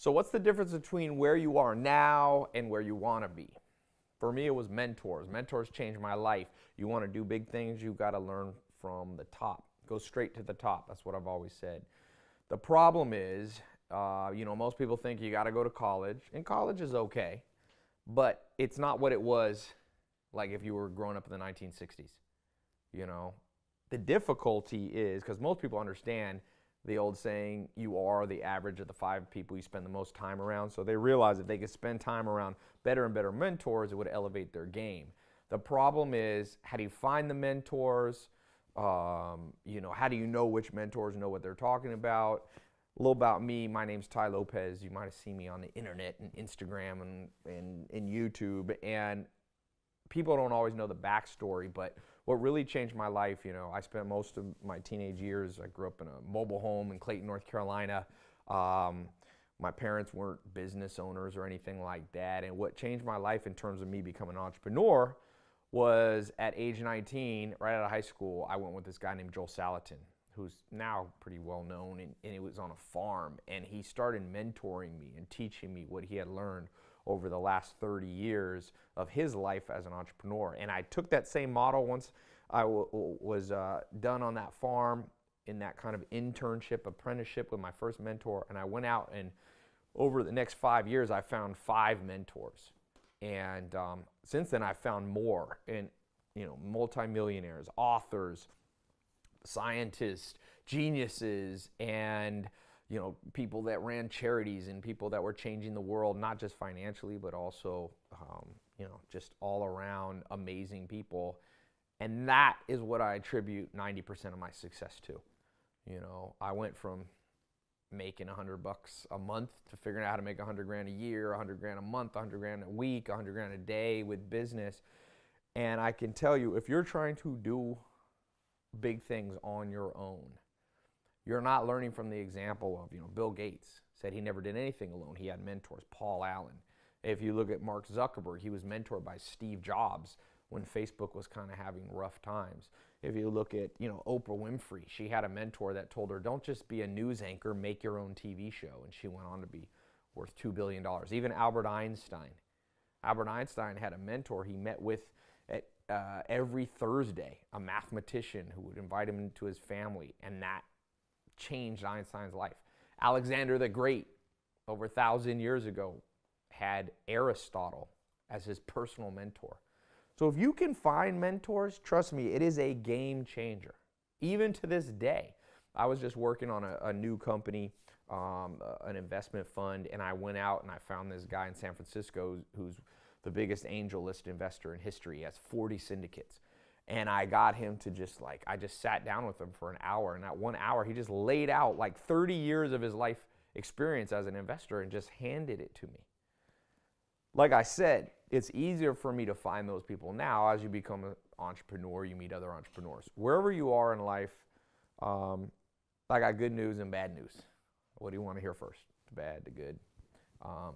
So what's the difference between where you are now and where you want to be? For me, it was mentors. Mentors changed my life. You want to do big things, you've got to learn from the top. Go straight to the top. That's what I've always said. The problem is, most people think you got to go to college, and college is okay, but it's not what it was like if you were growing up in the 1960s. You know, the difficulty is because most people understand the old saying, you are the average of the 5 people you spend the most time around. So they realize if they could spend time around better and better mentors, it would elevate their game. The problem is, how do you find the mentors? How do you know which mentors know what they're talking about? A little about me, my name's Tai Lopez. You might have seen me on the internet and Instagram and YouTube. And people don't always know the backstory, but what really changed my life, I spent most of my teenage years, I grew up in a mobile home in Clayton, North Carolina. My parents weren't business owners or anything like that. And what changed my life in terms of me becoming an entrepreneur was at age 19, right out of high school, I went with this guy named Joel Salatin, who's now pretty well known, and he was on a farm. And he started mentoring me and teaching me what he had learned over the last 30 years of his life as an entrepreneur. And I took that same model once I was done on that farm in that kind of internship, apprenticeship with my first mentor. And I went out, and over the next 5 years, I found 5 mentors. And since then, I've found more, and multimillionaires, authors, scientists, geniuses, and people that ran charities and people that were changing the world, not just financially, but also, just all around amazing people. And that is what I attribute 90% of my success to. I went from making $100 a month to figuring out how to make 100 grand a year, 100 grand a month, 100 grand a week, 100 grand a day with business. And I can tell you, if you're trying to do big things on your own, you're not learning from the example of, Bill Gates said he never did anything alone. He had mentors, Paul Allen. If you look at Mark Zuckerberg, he was mentored by Steve Jobs when Facebook was kind of having rough times. If you look at, Oprah Winfrey, she had a mentor that told her, don't just be a news anchor, make your own TV show. And she went on to be worth $2 billion. Even Albert Einstein. Albert Einstein had a mentor he met with at, every Thursday, a mathematician who would invite him into his family, and that changed Einstein's life. Alexander the Great, over 1,000 years ago, had Aristotle as his personal mentor. So if you can find mentors, trust me, it is a game changer. Even to this day, I was just working on a new company, an investment fund, and I went out and I found this guy in San Francisco who's the biggest angel list investor in history. He has 40 syndicates. And I got him to I just sat down with him for an hour. And that 1 hour, he just laid out like 30 years of his life experience as an investor and just handed it to me. Like I said, it's easier for me to find those people now. As you become an entrepreneur, you meet other entrepreneurs. Wherever you are in life, I got good news and bad news. What do you want to hear first? The bad, the good. I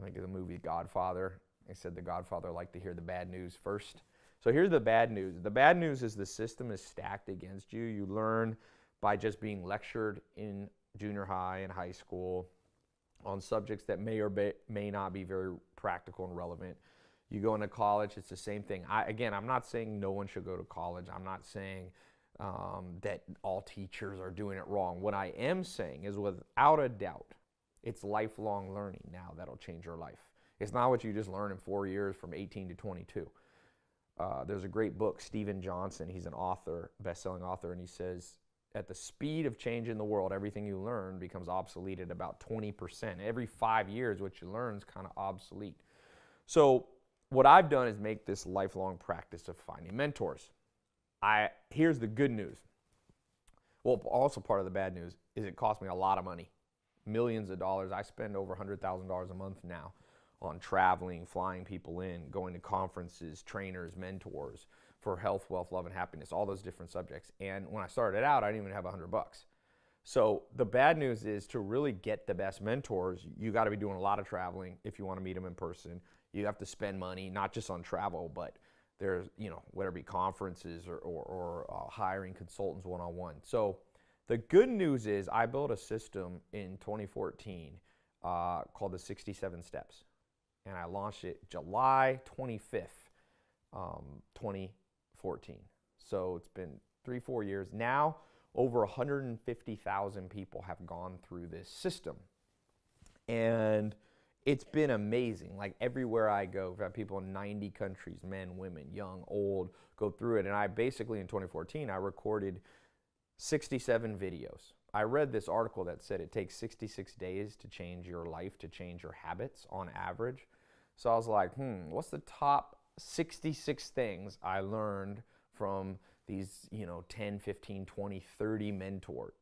think of the movie Godfather. They said the Godfather liked to hear the bad news first. So here's the bad news. The bad news is the system is stacked against you. You learn by just being lectured in junior high and high school on subjects that may or may not be very practical and relevant. You go into college, it's the same thing. I'm not saying no one should go to college. I'm not saying that all teachers are doing it wrong. What I am saying is, without a doubt, it's lifelong learning now that'll change your life. It's not what you just learn in 4 years from 18 to 22. There's a great book, Steven Johnson, he's an author, best-selling author, and he says, at the speed of change in the world, everything you learn becomes obsolete at about 20%. Every 5 years, what you learn is kind of obsolete. So what I've done is make this lifelong practice of finding mentors. Here's the good news. Well, also part of the bad news is it cost me a lot of money, millions of dollars. I spend over $100,000 a month now on traveling, flying people in, going to conferences, trainers, mentors for health, wealth, love, and happiness, all those different subjects. And when I started out, I didn't even have $100. So the bad news is, to really get the best mentors, you got to be doing a lot of traveling if you want to meet them in person. You have to spend money, not just on travel, but there's, whether it be conferences or hiring consultants one-on-one. So The good news is I built a system in 2014 called the 67 Steps. And I launched it July 25th, 2014. So it's been 3-4 years. Now, over 150,000 people have gone through this system. And it's been amazing. Like everywhere I go, we've had people in 90 countries, men, women, young, old, go through it. And I basically, in 2014, I recorded 67 videos. I read this article that said it takes 66 days to change your life, to change your habits on average. So I was like, what's the top 66 things I learned from these, 10, 15, 20, 30 mentors?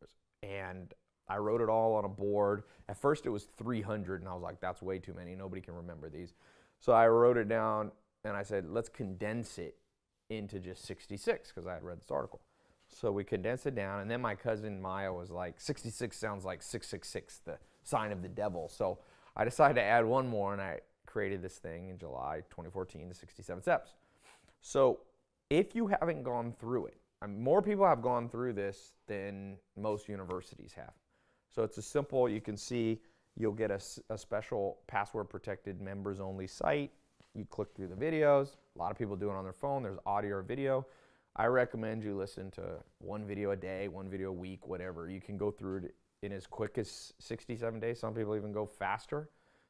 And I wrote it all on a board. At first it was 300 and I was like, that's way too many. Nobody can remember these. So I wrote it down and I said, let's condense it into just 66 because I had read this article. So we condensed it down, and then my cousin Maya was like, 66 sounds like 666, the sign of the devil. So I decided to add one more, and I created this thing in July 2014, the 67 Steps. So if you haven't gone through it, more people have gone through this than most universities have. So it's a simple, you can see, you'll get a special password-protected members-only site. You click through the videos. A lot of people do it on their phone. There's audio or video. I recommend you listen to one video a day, one video a week, whatever. You can go through it in as quick as 67 days. Some people even go faster.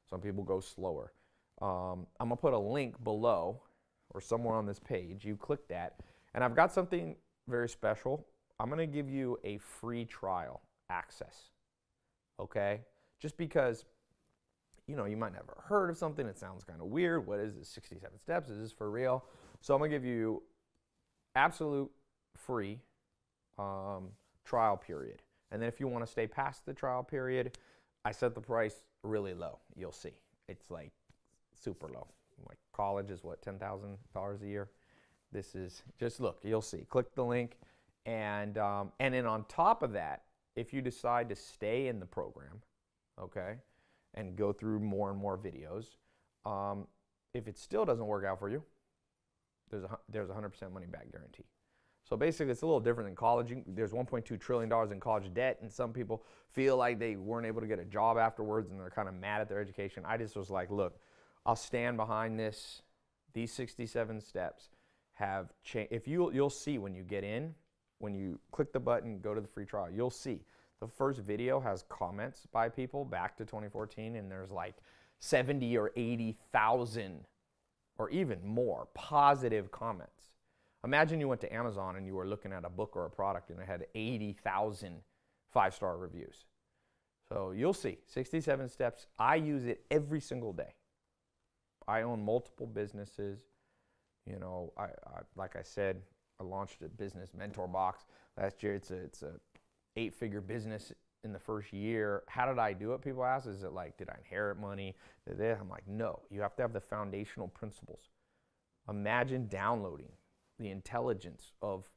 Some people go slower. I'm going to put a link below or somewhere on this page. You click that. And I've got something very special. I'm going to give you a free trial access. Okay? Just because, you might never heard of something. It sounds kind of weird. What is this 67 steps? Is this for real? So I'm going to give you absolute free trial period. And then if you want to stay past the trial period, I set the price really low. You'll see. It's like super low. Like college is what, $10,000 a year? This is, just look, you'll see. Click the link. And then on top of that, if you decide to stay in the program, okay, and go through more and more videos, if it still doesn't work out for you, there's a 100% money back guarantee. So basically, it's a little different than college. There's $1.2 trillion in college debt, and some people feel like they weren't able to get a job afterwards, and they're kind of mad at their education. I just was like, look, I'll stand behind this. These 67 steps have changed. If you'll see when you get in, when you click the button, go to the free trial, you'll see. The first video has comments by people back to 2014, and there's like 70 or 80,000 or even more positive comments. Imagine you went to Amazon and you were looking at a book or a product and it had 80,000 five-star reviews. So you'll see, 67 steps. I use it every single day. I own multiple businesses. I like I said, I launched a business, Mentor Box, last year. It's a 8-figure business in the first year. How did I do it? People ask, is it like, did I inherit money? I'm like, no, you have to have the foundational principles. Imagine downloading the intelligence of,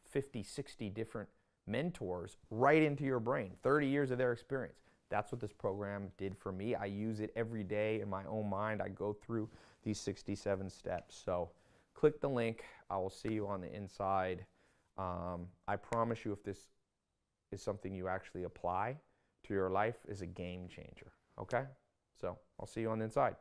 50, 60 different mentors right into your brain, 30 years of their experience. That's what this program did for me. I use it every day in my own mind. I go through these 67 steps. So click the link. I will see you on the inside. I promise you, if this is something you actually apply to your life, is a game changer. Okay? So I'll see you on the inside.